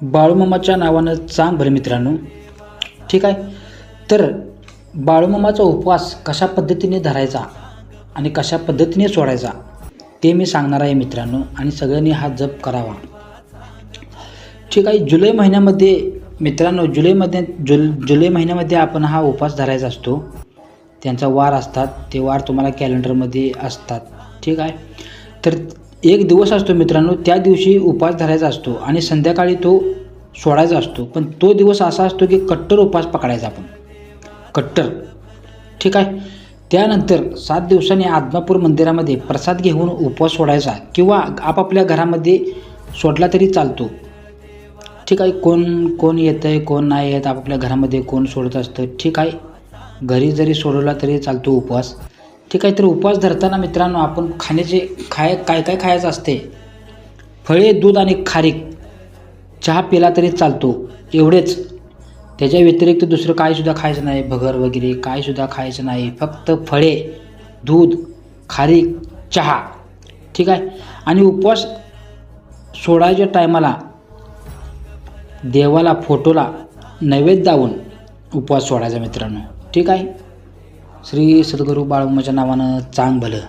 बाळूमामाच्या नावानं चांग भर मित्रांनो. ठीक आहे. तर बाळूमामाचा उपवास कशा पद्धतीने धरायचा आणि कशा पद्धतीने सोडायचा ते मी सांगणार आहे मित्रांनो, आणि सगळ्यांनी हा जप करावा. ठीक आहे. जुलै महिन्यामध्ये मित्रांनो, जुलै महिन्यामध्ये आपण हा उपवास धरायचा असतो. त्यांचा वार असतात, ते वार तुम्हाला कॅलेंडरमध्ये असतात. ठीक आहे. तर एक दिवस असतो मित्रांनो, त्या दिवशी उपवास धरायचा असतो आणि संध्याकाळी तो सोडायचा असतो. पण तो दिवस असा असतो की कट्टर उपवास पकडायचा आपण, कट्टर. ठीक आहे. त्यानंतर 7 दिवसांनी आदमापूर मंदिरामध्ये प्रसाद घेऊन उपवास सोडायचा किंवा आपापल्या घरामध्ये सोडला तरी चालतो. ठीक आहे. कोण येतं आहे, कोण नाही येत, आपापल्या घरामध्ये कोण सोडत असतं. ठीक आहे. घरी जरी सोडवला तरी चालतो उपवास. ठीक आहे. तर उपवास धरताना मित्रांनो, आपण काय काय खायचं असते? फळे, दूध आणि खारीक. चहा पिला तरी चालतो, एवढेच. त्याच्या व्यतिरिक्त दुसरं काहीसुद्धा खायचं नाही, भगर वगैरे काहीसुद्धा खायचं नाही. फक्त फळे, दूध, खारीक, चहा. ठीक आहे. आणि उपवास सोडायच्या टायमाला देवाला, फोटोला नैवेद्य दावून उपवास सोडायचा मित्रांनो. ठीक आहे. श्री सद्गुरू बाळूमामाच्या नावानं चांग भलं.